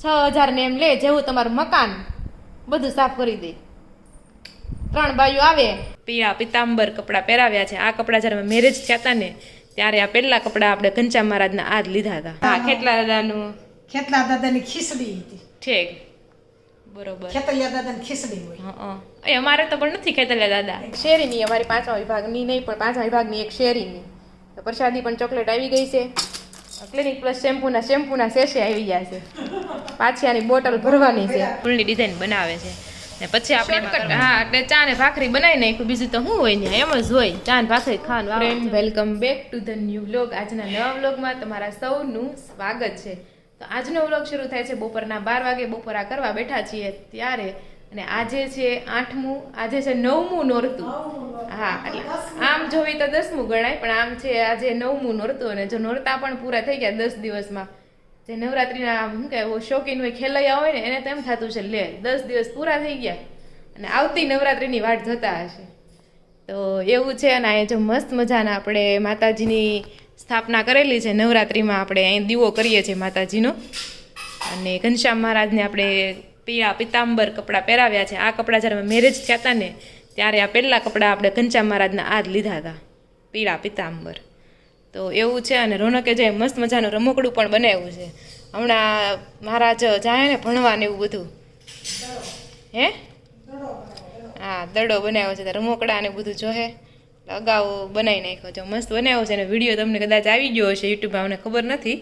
6,000 ને એમ લે, જેવું તમારું મકાન બધું સાફ કરી દે. 3 બાયું આવે, પીળા પિતાંબર કપડાં પહેરાવ્યા છે. આ કપડાં જ્યારે મેરેજ થયા હતા ને ત્યારે આ પહેલા કપડાં આપણે ઘનશ્યામ મહારાજના આ જ લીધા હતા. હા, ખેતલા દાદાની ખીચડી હતી. ઠીક, બરોબર. ખેતલિયા દાદાની ખીચડી હોય. અમારે તો પણ નથી ખેતલિયા દાદા. શેરીની અમારી 5મા વિભાગની નહીં, પણ 5મા વિભાગની એક શેરીની. તો પ્રસાદી પણ ચોકલેટ આવી ગઈ છે. ક્લિનિક પ્લસ શેમ્પૂના શેષે આવી ગયા છે. પાછી આની બોટલ ભરવાની છે. ફૂલની ડિઝાઇન બનાવે છે ને પછી આપણે હા એટલે ચા ને ભાખરી બનાવી નાખ્યું. બીજું તો શું હોય ને, એમ જ હોય ચા ને ભાખરી ખાવાનું. Friend, welcome back to the new vlog. આજના નવા વ્લોગમાં તમારા સૌનું સ્વાગત છે. તો આજનો વ્લોગ શરૂ થાય છે બપોરના 12 વાગે. બપોરા કરવા બેઠા છીએ ત્યારે, અને આજે છે 8મું, આજે છે 9મું નોરતું. હા, એટલે આમ જોવી તો 10મું ગણાય, પણ આમ છે આજે 9મું નોરતું. અને જો નોરતા પણ પૂરા થઈ ગયા 10 દિવસમાં, જે નવરાત્રિના શું કહેવાય શોખીન હોય, ખેલૈયા હોય ને, એને તો એમ થતું છે લે 10 દિવસ પૂરા થઈ ગયા અને આવતી નવરાત્રિની વાટ જોતા હશે. તો એવું છે. અને અહીંયા જો મસ્ત મજાના આપણે માતાજીની સ્થાપના કરેલી છે. નવરાત્રિમાં આપણે અહીં દીવો કરીએ છીએ માતાજીનો. અને ઘનશ્યામ મહારાજને આપણે પીળા પિતાંબર કપડાં પહેરાવ્યા છે. આ કપડાં જ્યારે મેરેજ થયા હતા ને ત્યારે આ પહેલા કપડાં આપણે ઘનશ્યામ મહારાજના આ જ લીધા હતા, પીળા પિતાંબર. તો એવું છે. અને રોનકે જે મસ્ત મજાનું રમકડું પણ બનાવ્યું છે. હમણાં મહારાજ જાય ને ભણવા ને એવું બધું, હે હા દડો બનાવ્યો છે. રમકડા ને બધું જોહે અગાઉ બનાવી નાખ્યો છે, મસ્ત બનાવ્યો છે. અને વિડીયો તમને કદાચ આવી ગયો હશે યુટ્યુબમાં, મને ખબર નથી.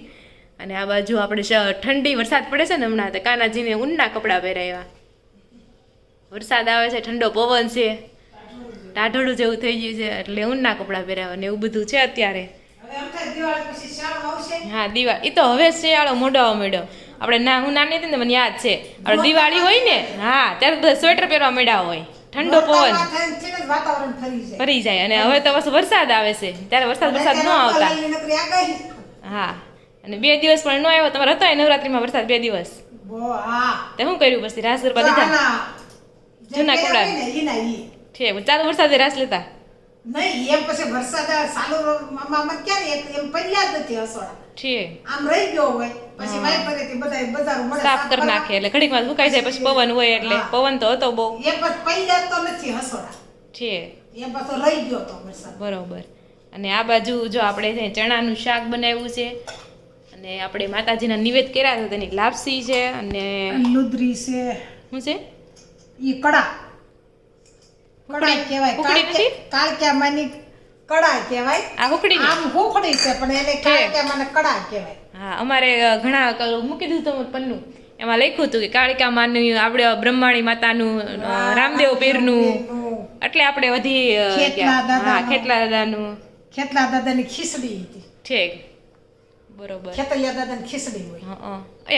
અને આ બાજુ આપણે ઠંડી વરસાદ પડે છે ને હમણાં, તો કાનાજીને ઊનના કપડાં પહેરાવ્યા. વરસાદ આવે છે, ઠંડો પવન છે, ટાઢોળું જેવું થઈ ગયું છે, એટલે ઊનના કપડાં પહેરાવ્યા ને એવું બધું છે અત્યારે. હા, દિવાળી તો હવે શિયાળો મોડો માંડ્યો. આપણે હું નાની હતી ને મને યાદ છે, આપણે દિવાળી હોય ને હા ત્યારે બધા સ્વેટર પહેરવા માંડ્યા હોય, ઠંડો પવન ફરી જાય. અને હવે તો બસ વરસાદ આવે છે, ત્યારે વરસાદ ન આવતા. હા, અને 2 દિવસ પણ ન આવ્યો. તમારે હતો નવરાત્રીમાં વરસાદ 2 દિવસ? તે શું કર્યું પછી? રાસ ગરબા લીધા જૂના કપડા છે, ચાલુ વરસાદે રાસ લેતા નહીં. એમ પછી વરસાદ ચાલુ ક્યારે એમ પડ્યા જ નથી હસોડા છે, આમ રહી ગયો હોય પછી વાઈપરેથી બધા બજાર મળે સાફ કરી નાખે એટલે ઘડીકમાં સુકાઈ જાય. પછી પવન હોય એટલે પવન તો હતો બહુ, એ પછી પડ્યા તો નથી હસોડા છે, એમ પાછો રહી ગયો તો વરસાદ. બરોબર. અને આ બાજુ જો આપણે ચણાનું શાક બનાવ્યું છે, અને આપણે માતાજીના નિવેદ કર્યા હતા તેની લાપસી છે, અને લુદરી છે. શું છે ઈ કડા કહેવાય, કાળક્યા માની કડા કહેવાય. આ હુકડી આમ હુકડી છે પણ એને કાળક્યા માને કડા કહેવાય. હા, અમારે ઘણા મૂકી દીધું હતું પન્નું, એમાં લખ્યું હતું કે કાળિકા માનું, આપણે બ્રહ્માણી માતાનું, રામદેવ પીરનું, એટલે આપણે વધી ખેતલા દાદાની ખીચડી હતી. ઠીક, બરોબર. ખેતલિયા દાદાની ખીચડી હોય.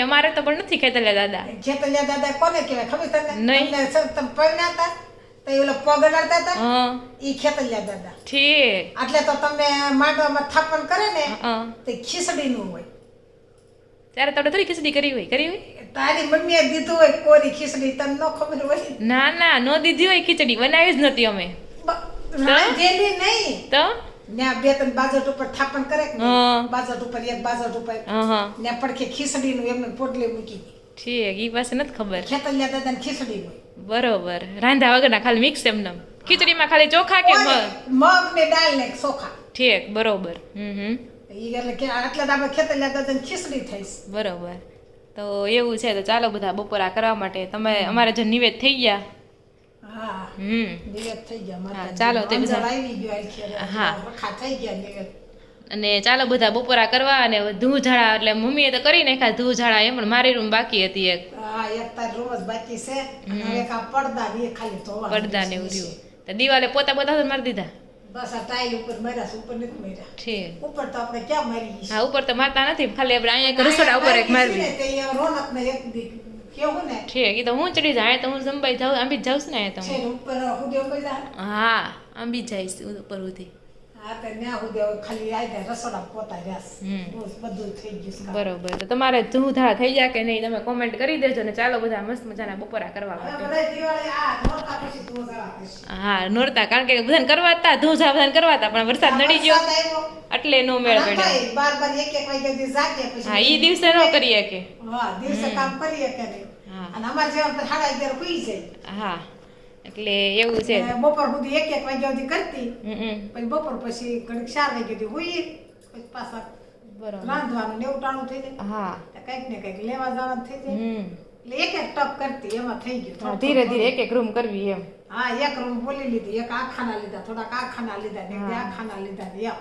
અમારે તો પણ નથી ખેતલિયા દાદા. ખેતલિયા દાદા કોને કહેવાય ખબર તને? નહીં. તમે પરણ્યા હતા તો ઓલો પગ અડાડતા હતા, ઈ ખેતલિયા દાદા. ઠીક. એટલે તો તમે માંડવામાં થાપણ કરે ને તે ખીચડી નું હોય. ત્યારે તો થોડી ખીચડી કરી હોય. તારી મમ્મીએ દીધું હોય કોરી ખીચડી, તને ન ખબર હોય? ના, નો દીધી હોય ખીચડી, બનાવી જ નથી અમે. રાંધેલી નહીં તો ને 2-3 બાજટ ઉપર થાપણ કરે કે બાજટ ઉપર એક બાજટ ઉપર ને પડખે ખીચડી નું એમને પોટલી મૂકી. ઠીક, ઈ પાસે નથી ખબર. ખેતલિયા દાદાની ખીચડી હોય. બરોબર. રાંધા વગરના ખાલી મિક્સ એમને ખીચડીમાં ખાલી ચોખા કે મગ ને દાળ ને ચોખા. ઠીક, બરોબર. એટલે કે આટલા આપણે ખેતલિયા દાદાની ખીચડી થાય. બરોબર. તો એવું છે. તો ચાલો બધા બપોરા કરવા માટે. તમે અમારે જો નિવેદ થઈ ગયા. હા, નિવેદ થઈ ગયા. હા, ચાલો તે બધા આવી ગયો. હા, રખા થઈ ગયા નિવેદ. અને ચાલો બધા બપોરા કરવા. અને ધૂ ઝાડા એટલે મમ્મીએ તો કરી નાખ્યા ધૂ ઝાડા, એમ પણ મારી રૂમ બાકી હતી એક. હા, એક તાર રૂમ જ બાકી છે. અને એક આ પડદા ને ખાલી ધોવા. પડદા ને એવું રહ્યું. તો દિવાલે પોતા મારી દીધા. બસ આ ટાઈલ ઉપર માર્યા, ઉપર નથી માર્યા. ઠીક. ઉપર તો આપણે ક્યાં મારી? હા, ઉપર તો મારતા નથી, ખાલી આપણે અહીંયા રસોડા ઉપર એક મારવી. તે રોનક ને એક દી કેવું ને. ઠીક. ઈ તો હું ચડી જાય તો હું સંભાઈ જાઉં, આંબી જ જાઉં ને. તો ઉપર હુડે ઉપર જા. હા, આંબી જઈશ ઉપર સુધી. આ તો ન્યા સુધી હવે ખાલી આઈ રસોડા પોતા રહ્યા હમ. રોજ બધું થઈ ગયું છે. બરોબર તો તમારે ધૂધાળા થઈ જાય કે નહીં તમે કોમેન્ટ કરી દેજો ને ચાલો બધા મસ્ત મજાના બપોરા કરવા હવે માટે બધા દિવાળી આ નોરતા પછી ધોઝાળા થશે. હા નોરતા કારણ કે બધાને કરવા હતા ધૂજા બધાને કરવા હતા પણ વરસાદ નડી ગયો વરસાદ આવ્યો. એટલે નો મેળ પડ્યો નખાય, બાર બાર એક એક વાગ્યા સુધી જાગે પછી હા ઈ દિવસે ન કરીએ કે હા દિવસે કામ કરીએ કે નહીં હા. અને અમારે જેવા તો 11:30 સુઈ જાય હા એટલે એવું છે અને બપોર સુધી એક એક વાગ્યા સુધી કરતી હમ. પછી બપોર પછી ઘડીક 4 વાગ્યા સુધી હુઈ પછી પાછા બરોબર રાંધવાનું ને એવું ટાણું થઈ જાય હા તો કંઈક ને કંઈક લેવા જવાનું થઈ જાય હમ એટલે એક એક ટપ કરતી એમાં થઈ ગયું હા, ધીરે ધીરે એક એક રૂમ કરવી એમ હા એક રૂમ બોલી લીધી એક આ ખાના લીધા થોડાક આ ખાના લીધા ને એક દી આ હા. ખાના લીધા ને એમ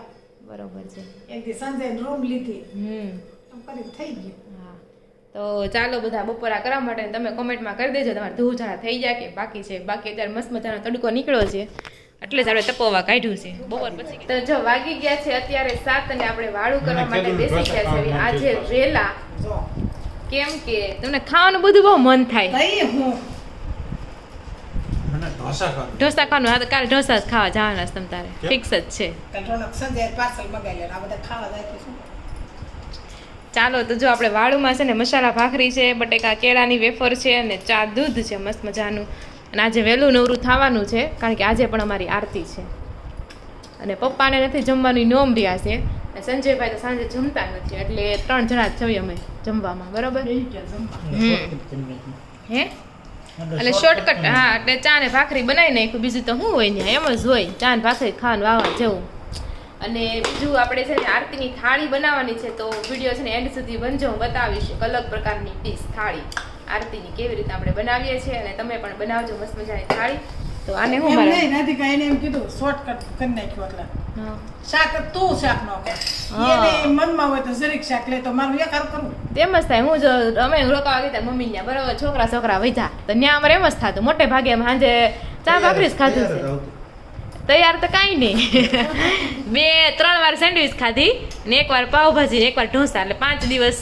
બરોબર છે એક દી સંજય રૂમ લીધી હમ એમ કરીને થઈ ગયું હા તો ચાલો બધા બપોરા કરવા માટે તમે કોમેન્ટમાં કરી દેજો તમારે ધૂજાળા થઈ જાય કે બાકી છે બાકી અત્યારે મસ્ત મજાનો તડકો નીકળ્યો છે એટલે જ આપણે તપોવા કાઢ્યું છે બપોર પછી તો જો વાગી ગયા છે અત્યારે 7 અને આપણે વાળું કરવા માટે બેસી ગયા છે આજે વેલા જો કેમ કે તમને ખાવાનું બધું બહુ મન થાય તઈ હું મને ઢોસા ખાવાનું. ઢોસા ખાવાનું હા તો કાલે ઢોસા જ ખાવા જવાના છે તમ તારે કેમ? ફિક્સ જ છે કંટ્રોલ સંજય પાર્સલ મગાવી લે આ બધા ખાવા જાય તો શું ચાલો તો જો આપણે વાળુમાં છે ને મસાલા ભાખરી છે બટેકા કેળાની વેફર છે અને ચા દૂધ છે મસ્ત મજાનું અને આજે વહેલું નવરું થવાનું છે કારણ કે આજે પણ અમારી આરતી છે અને પપ્પાને નથી જમવાની નોમ રહ્યા છે અને સંજયભાઈ તો સાંજે જમતા નથી એટલે 3 જણા જ જઈએ અમે જમવામાં બરોબર હે એટલે શોર્ટકટ હા એટલે ચા ને ભાખરી બનાવી નાખ્યું બીજું તો શું હોય ને એમ જ હોય ચા ને ભાખરી ખાવાનું વાવા જવું અને બીજું આપણે છે ને આરતીની થાળી બનાવવાની છે તો વિડીયો છે ને એન્ડ સુધી બનજો હું બતાવીશ એક અલગ પ્રકારની ડીશ થાળી આરતીની કેવી રીતે આપણે બનાવીએ છીએ અને તમે પણ બનાવજો મસ્ત મજાની થાળી તો આને હું એમ મારા નહીં રાધિકા એને એમ કીધું શોર્ટકટ કરી નાખ્યું એટલે હા. શાક તું શાક નો કર હા. એને મનમાં હોય તો જરીક શાક લે તો મારું એક હારું કરવું તેમ જ થાય હું જો અમે રોકાવા ગયા મમ્મી ત્યાં બરોબર છોકરા વૈધા તો ત્યાં અમારે એમ જ થતું મોટે ભાગે અમે સાંજે ચા ભાખરી જ ખાધું છે તૈયાર તો કાંઈ નહીં 2-3 વાર સેન્ડવિચ ખાધી ને 1 વાર પાવભાજી ને 1 વાર ઢોસા એટલે 5 દિવસ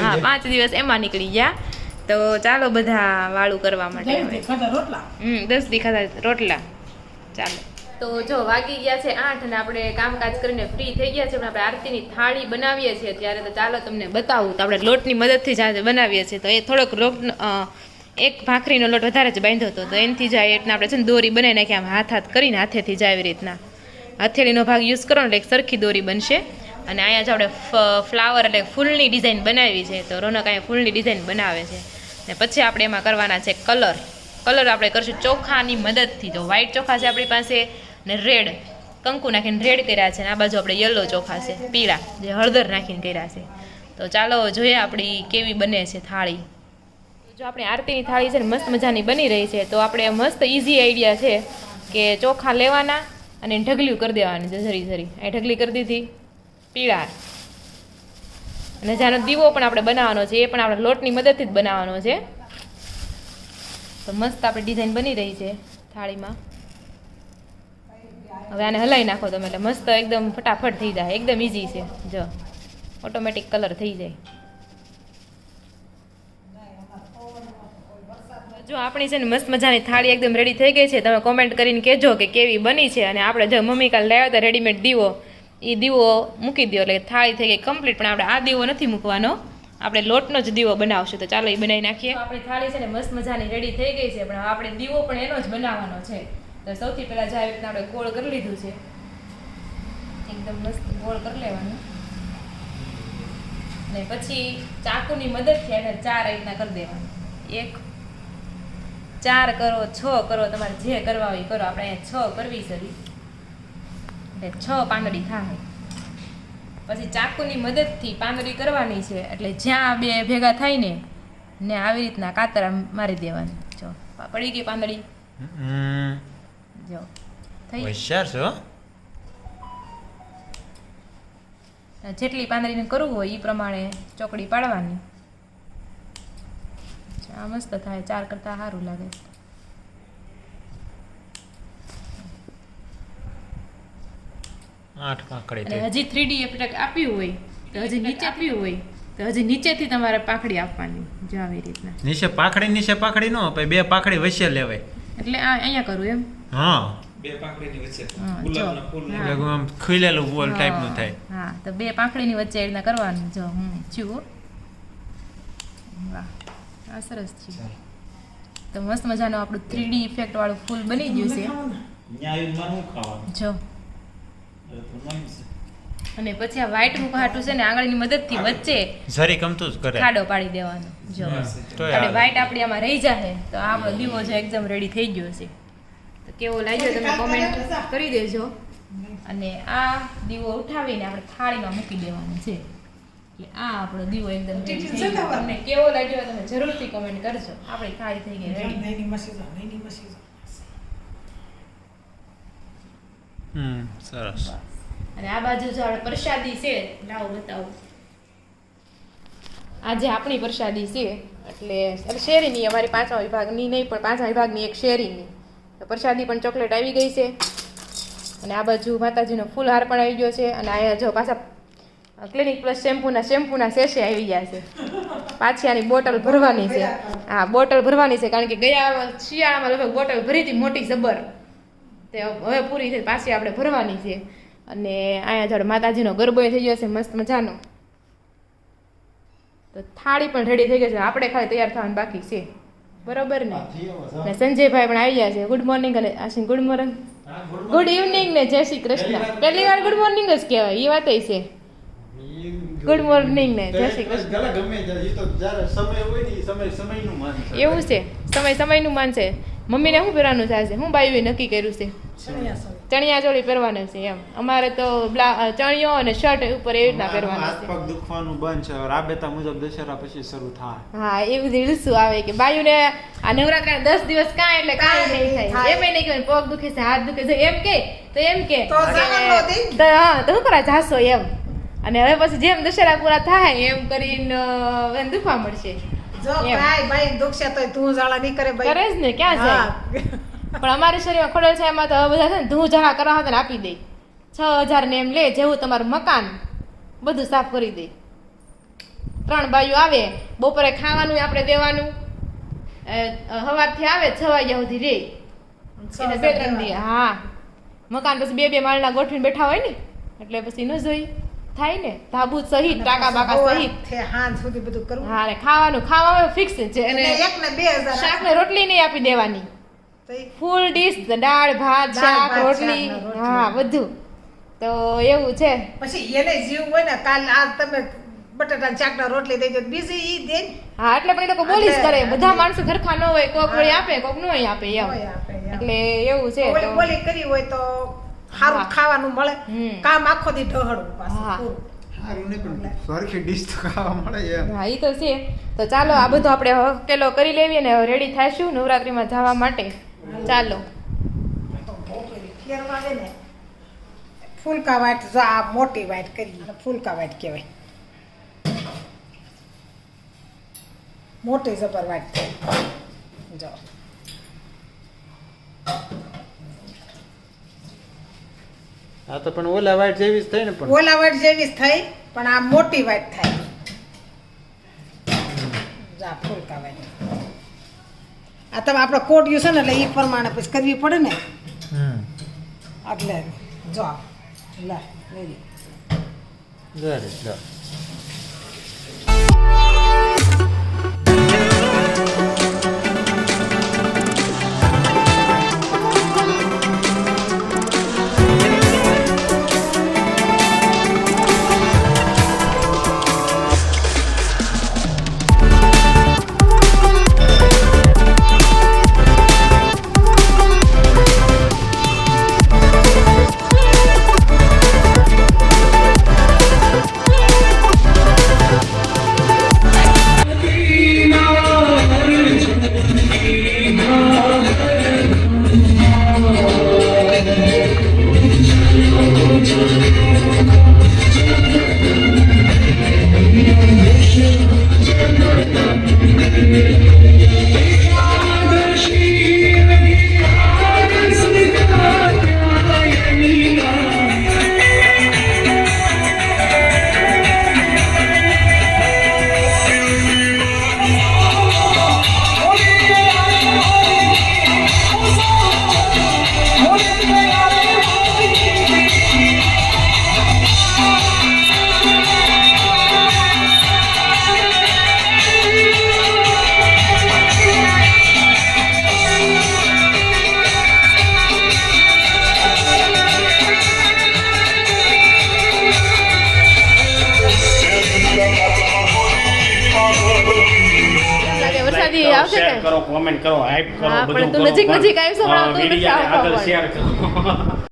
હા 5 દિવસ એમાં નીકળી ગયા તો ચાલો બધા વાળું કરવા માટે હવે. ખાધા રોટલા 10 દી ખાધા રોટલા ચાલો તો જો વાગી ગયા છે 8 અને આપણે કામકાજ કરીને ફ્રી થઈ ગયા છે પણ આપણે આરતીની થાળી બનાવીએ છીએ ત્યારે તો ચાલો તમને બતાવું તો આપણે લોટની મદદથી જ આજે બનાવીએ છીએ તો એ થોડોક એક ભાખરીનો લોટ વધારે જ બાંધ્યો હતો તો એનાથી જાય એટલે આપણે છે ને દોરી બનાવી નાખી આમ હાથ કરીને હાથેથી જાય એવી રીતના હથેળીનો ભાગ યુઝ કરો ને એટલે એક સરખી દોરી બનશે અને અહીંયા જ આપણે ફ્લાવર એટલે ફૂલની ડિઝાઇન બનાવી છે તો રોનક અહીંયા ફૂલની ડિઝાઇન બનાવે છે ને પછી આપણે એમાં કરવાના છે કલર આપણે કરશું ચોખાની મદદથી તો વ્હાઈટ ચોખા છે આપણી પાસે ને રેડ કંકુ નાખીને રેડ કર્યા છે ને આ બાજુ આપણે યલો ચોખા છે પીળા જે હળદર નાખીને કર્યા છે તો ચાલો જોઈએ આપણી કેવી બને છે થાળી જો આપણી આરતીની થાળી છે ને મસ્ત મજાની બની રહી છે તો આપણે મસ્ત ઇઝી આઈડિયા છે કે ચોખા લેવાના અને ઢગલીઓ કરી દેવાની જરી અહીં ઢગલી કરી દીધી પીળા અને જેનો દીવો પણ આપણે બનાવવાનો છે એ પણ આપણે લોટની મદદથી જ બનાવવાનો છે તો મસ્ત આપણી ડિઝાઇન બની રહી છે થાળીમાં હવે આને હલાવી નાખો તમે એટલે મસ્ત એકદમ ફટાફટ થઈ જાય એકદમ ઇઝી છે જો ઓટોમેટિક કલર થઈ જાય જો આપણી છે ને મસ્ત મજાની થાળી એકદમ રેડી થઈ ગઈ છે તમે કોમેન્ટ કરીને કહેજો કે કેવી બની છે અને આપણે જો મમ્મી કાલે લાવ્યા હતા રેડીમેડ દીવો એ દીવો મૂકી દો એટલે થાળી થઈ ગઈ કમ્પ્લીટ પણ આપણે આ દીવો નથી મૂકવાનો આપણે લોટનો જ દીવો બનાવશું તો ચાલો એ બનાવી નાખીએ આપણી થાળી છે ને મસ્ત મજાની રેડી થઈ ગઈ છે પણ હવે આપણે દીવો પણ એનો જ બનાવવાનો છે તો સૌથી પહેલાં જે આવી રીતના આપણે ગોળ કરી લીધું છે એકદમ મસ્ત ગોળ કરી લેવાનું અને પછી ચાકુની મદદથી એને 4 આ રીતના કરી દેવાનું 1 4 કરો 6 કરો તમારે જે કરવા હોય કરો આપણે અહીંયા 6 કરવી છે એટલે 6 પાંદડી થાય પછી ચાકુની મદદથી પાંદડી કરવાની છે એટલે જ્યાં બે ભેગા થાય ને આવી રીતના કાતરા મારી દેવાની જો પડી ગઈ પાંદડી જો થઈ હોશિયાર છો જેટલી પાંદડીને કરવું હોય એ પ્રમાણે ચોકડી પાડવાની આ મસ્ત થાય 4 કરતાં સારું લાગે 8 પાંખડી અને હજી 3D ઇફેક્ટ આપ્યું હોય તો હજી નીચે આપ્યું હોય તો હજી નીચેથી તમારે પાંખડી આપવાની જો આવી રીતના નીચે પાંખડી નો પછી 2 પાંખડી વચ્ચે લેવાય એટલે આ અહીંયા કરું એમ હા બે પાંખડીની વચ્ચે હા, ગુલાબના જો. ફૂલ હા. આમ ખુલેલું બોલ ટાઈપનું થાય. હા તો બે પાંખડીની વચ્ચે એ રીતના કરવાનું જો થયું. વાહ આ સરસ છે. તો મસ્ત મજાનું આપણું 3D ઇફેક્ટ વાળું ફૂલ બની ગયું છે અહીંયા આવીને મારે શું ખાવાનું જો. હવે તો નહીં છે. અને પછી આ વ્હાઈટ મુકાટું છે ને આંગળીની મદદથી વચ્ચે જરી ગમતું જ કરે. ખાડો પાડી દેવાનો જો. તોય આપણે હાલે. વ્હાઈટ આપણી આમાં રહી જાય તો આ આપણો દીવો છે એકદમ રેડી થઈ ગયો છે. તો કેવો લાગ્યો તમે કોમેન્ટ કરી દેજો. અને આ દીવો ઉઠાવીને આપણે થાળીમાં મૂકી દેવાનો છે. એટલે આ આપણો દીવો એકદમ ready થઈ ગયો. તમને કેવો લાગ્યો તમે જરૂરથી કમેન્ટ કરજો. આપણી થાળી થઈ ગઈ રેડી. નઈની મસી જાઓ, નઈની મસી જાઓ. સરસ. અને આ બાજુ જો આપણે પ્રસાદી છે લાવો બતાવું. આજે આપણી પ્રસાદી છે એટલે શેરીની અમારી 5મા વિભાગની નહીં પણ 5મા વિભાગની એક શેરીની. તો પ્રસાદી પણ ચોકલેટ આવી ગઈ છે. અને આ બાજુ માતાજીનો ફૂલહાર પણ આવી ગયો છે. અને અહીંયા જો પાછા ક્લિનિક પ્લસ શેમ્પૂના સેશે આવી ગયા છે. પાછી આની બોટલ ભરવાની છે. હા બોટલ ભરવાની છે કારણ કે ગયા શિયાળામાં લગભગ બોટલ ભરી હતી મોટી જબર. તે હવે પૂરી થઈ પાછી આપણે ભરવાની છે. અને અહીંયા જોડે માતાજીનો ગરબો થઈ ગયો છે મસ્ત મજાનો. તો થાળી પણ રેડી થઈ ગઈ છે. આપણે ખાલી તૈયાર થવાનું બાકી છે બરોબર ને. ને સંજયભાઈ પણ આવી ગયા છે. ગુડ મોર્નિંગ અને આશિન ગુડ મોર્નિંગ, ગુડ ઇવનિંગ ને જય શ્રી કૃષ્ણ. પહેલી વાર ગુડ મોર્નિંગ જ કહેવાય એ વાત છે. ગુડ મોર્નિંગ ને જય શ્રી કૃષ્ણ. ગમે ઈ તો જ્યારે સમય હોય ને ઈ સમયનું માન છે. એવું છે સમયનું માન છે. મમ્મીને શું પહેરવાનું થશે? હું બાયુએ નક્કી કર્યું છે ચણિયા ચોળી પહેરવાનું છે એમ. અમારે તો ચણિયો અને શર્ટ ઉપર એવી રીતના પહેરવાનું હાથ છે. પગ દુખવાનું બંધ છે. રાબેતા મુજબ દશેરા પછી શરૂ થાય. હા એવું રીલસું આવે કે બાયુને આ નવરાત્રી 10 દિવસ કાંઈ એટલે કાંઈ નહીં થાય. એમ નહીં કહેવાય પગ દુખે છે હાથ દુખે છે એમ કે તો એમ કે તો જવાનું નથી. હા તો શું કરા જાશો એમ. અને હવે પછી જેમ દશેરા પૂરા થાય એમ કરીને એને દુખવા મળશે. જો એમ. કાંઈ બાઈ દુખશે તોય તું જાળા નહીં કરે બાઈ. કરે જ ને ક્યાં જાય. હા. પણ અમારી શરીરમાં ખોડલ છે એમાં તો હવે બધા છે ને ધૂ ઝાડા કરવા હતા ને આપી દે 6000 ને એમ લે જેવું તમારું મકાન બધું સાફ કરી દે. 3 બાયું આવે બપોરે ખાવાનું આપણે દેવાનું. સવારથી આવે 6 વાગ્યા સુધી રે એને 2-3 દી. હા મકાન પછી 2 માળના ગોઠવીને બેઠા હોય ને એટલે પછી ન જોઈ થાય ને ધાબુ સહિત ટાકા બાકા સહિત. થી હાંજ સુધી બધું કરવું. હા અને ખાવાનું ફિક્સ છે. અને અને એક ને 2000 શાક ને રોટલી નહીં આપી દેવાની. તો ઈ ફૂલ ડીશ દાળ ભાત દાળ, શાક ભાત, રોટલી શાક ને રોટલી. હા બધું. તો એવું છે. પછી એને જીવ હોય ને કાલ આ તમે બટાટા ચાકના રોટલી દેજો બીજી ઈ દે ને. હા એટલે પણ એ લોકો બોલી જ કરે. બધા માણસો સરખા ન હોય કોક વળી આપે કોક નો આપે એમ. હોય આપે એમ. એટલે એવું છે. ઓલી તો બોલી કરી હોય તો સારું હા. ખાવાનું મળે. કામ આખો દી ઢહળવું હા. પાછું પૂરું. સારું નહીં પણ સરખી ડીશ તો ખાવા મળે એમ. હા એ તો છે. તો ચાલો આ બધું આપણે હકેલો કરી લેવીએ ને રેડી થાશું નવરાત્રીમાં જવા માટે. ચાલો તો બહુ પેલી ફેરવા દે ને ફૂલકા વાટ જો આ મોટી વાટ કરી ફૂલકા વાટ કહેવાય. મોટી જબર વાટ થાય જો. હા તો પણ ઓલા વાઈટ જેવી જ થઈ ને પણ. ઓલા વાટ જેવી જ થઈ પણ આ મોટી વાટ થાય. જા ફૂલકા વાટ આ તમે આપણો કોડ યુ છે ને એટલે એ પ્રમાણે પછી કરવી પડે ને એટલે જો લે લઈ લે. જરી લો. દી કરો, આવશે share ને? કરો, comment કરો, hype કરો, હા, બધું પણ તું કરો, નજીક પણ, નજીક આવીશ હમણાં, તું નથી વિડીયોને આવતો આગળ પણ. share કરો